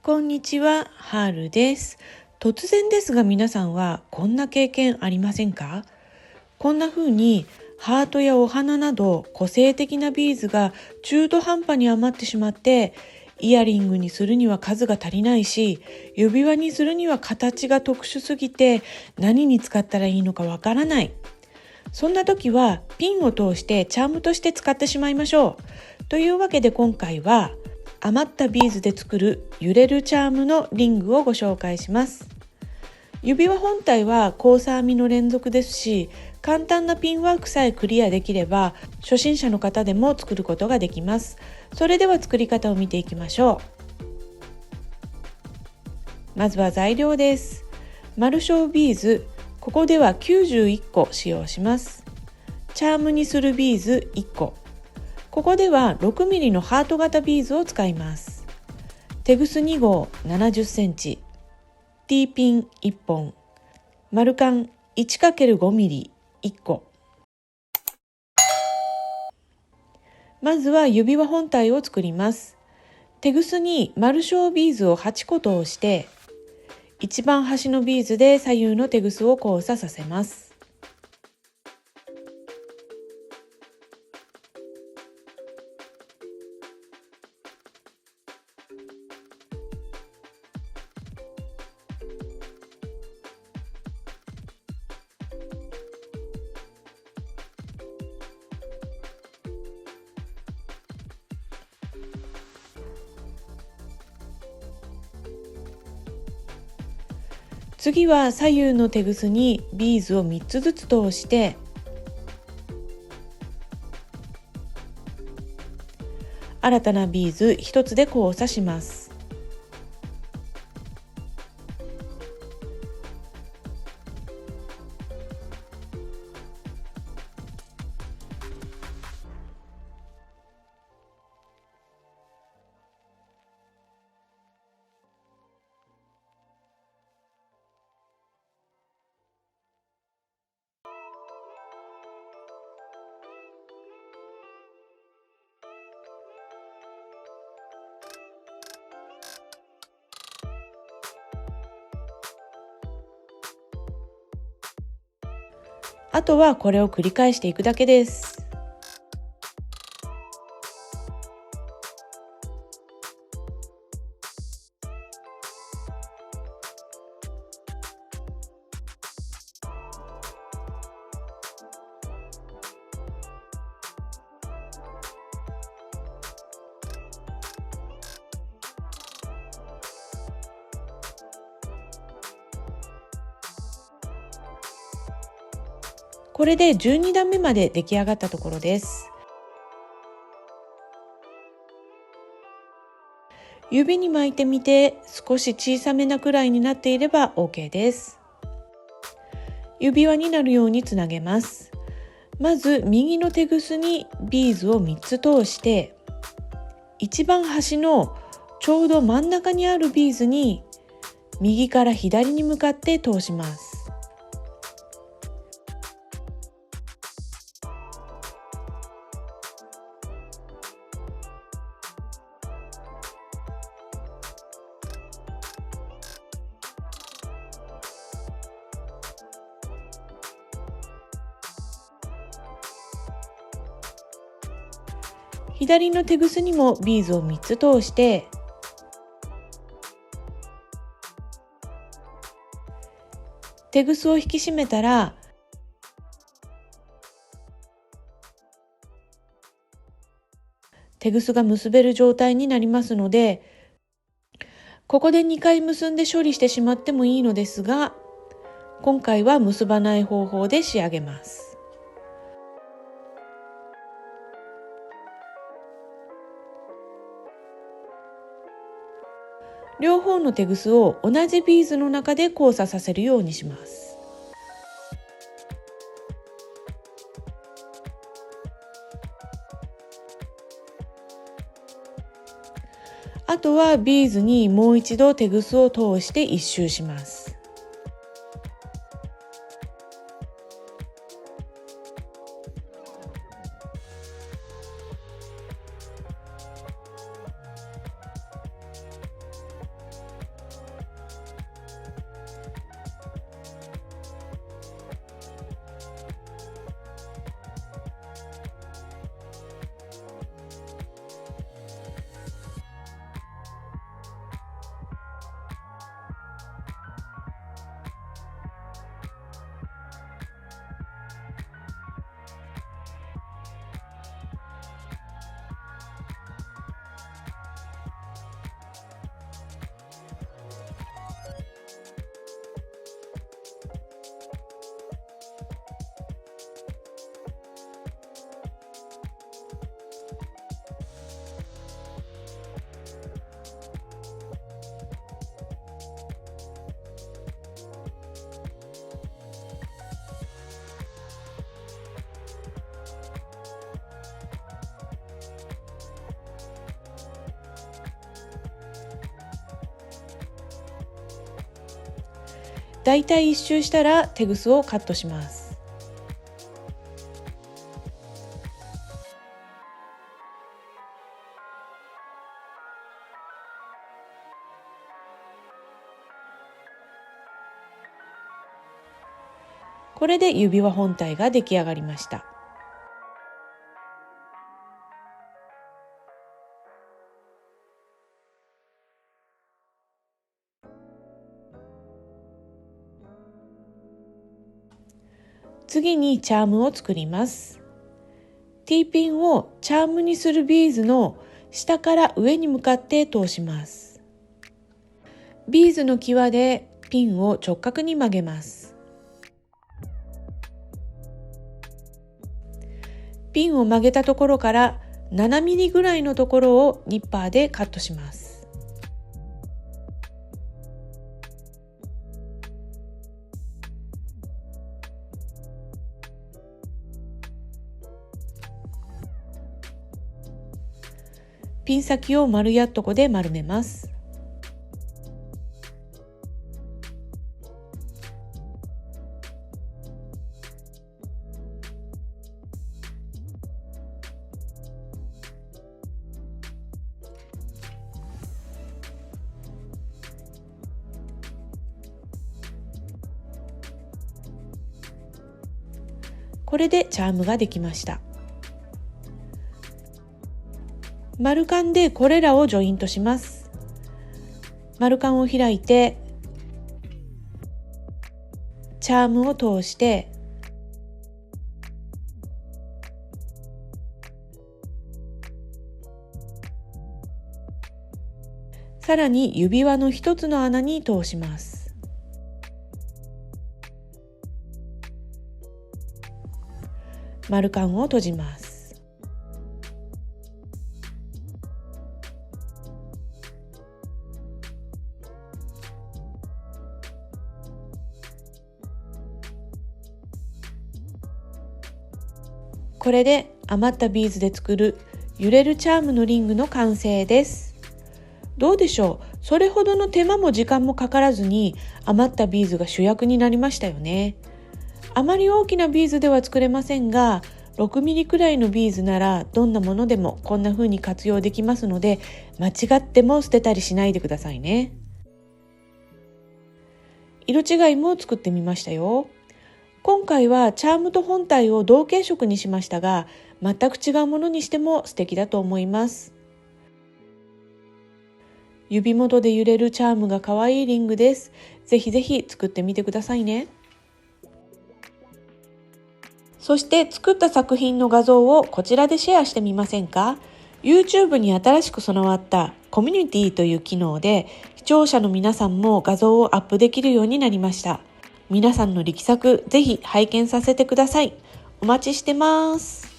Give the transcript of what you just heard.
こんにちは、ハールです。突然ですが皆さんはこんな経験ありませんか？こんな風にハートやお花など個性的なビーズが中途半端に余ってしまって、イヤリングにするには数が足りないし、指輪にするには形が特殊すぎて何に使ったらいいのかわからない。そんな時はピンを通してチャームとして使ってしまいましょう。というわけで今回は余ったビーズで作る揺れるチャームのリングをご紹介します。指輪本体は交差編みの連続ですし、簡単なピンワークさえクリアできれば初心者の方でも作ることができます。それでは作り方を見ていきましょう。まずは材料です。丸小ビーズ、ここでは91個使用します。チャームにするビーズ1個、ここでは 6mm のハート型ビーズを使います。テグス2号70センチ、T ピン1本、丸カン 1×5mm 1個。まずは指輪本体を作ります。テグスに丸小ビーズを8個通して、一番端のビーズで左右のテグスを交差させます。次は左右のテグスにビーズを3つずつ通して、新たなビーズ1つで交差します。あとはこれを繰り返していくだけです。これで12段目まで出来上がったところです。指に巻いてみて少し小さめなくらいになっていれば OK です。指輪になるようにつなげます。まず右のテグスにビーズを3つ通して、一番端のちょうど真ん中にあるビーズに右から左に向かって通します。左のテグスにもビーズを3つ通して、テグスを引き締めたら、テグスが結べる状態になりますので、ここで2回結んで処理してしまってもいいのですが、今回は結ばない方法で仕上げます。両方のテグスを同じビーズの中で交差させるようにします。あとはビーズにもう一度テグスを通して一周します。だいたい1周したらテグスをカットします。これで指輪本体が出来上がりました。次にチャームを作ります。T ピンをチャームにするビーズの下から上に向かって通します。ビーズの際でピンを直角に曲げます。ピンを曲げたところから7ミリぐらいのところをニッパーでカットします。ピン先を丸やっとこで丸めます。これでチャームができました。丸カンでこれらをジョイントします。丸カンを開いてチャームを通してさらに指輪の一つの穴に通します。丸カンを閉じます。これで余ったビーズで作る揺れるチャームのリングの完成です。どうでしょう？それほどの手間も時間もかからずに余ったビーズが主役になりましたよね。あまり大きなビーズでは作れませんが、6ミリくらいのビーズならどんなものでもこんな風に活用できますので、間違っても捨てたりしないでくださいね。色違いも作ってみましたよ。今回はチャームと本体を同系色にしましたが、全く違うものにしても素敵だと思います。指元で揺れるチャームが可愛いリングです。ぜひぜひ作ってみてくださいね。そして作った作品の画像をこちらでシェアしてみませんか？ YouTube に新しく備わったコミュニティという機能で視聴者の皆さんも画像をアップできるようになりました。皆さんの力作ぜひ拝見させてください。お待ちしてます。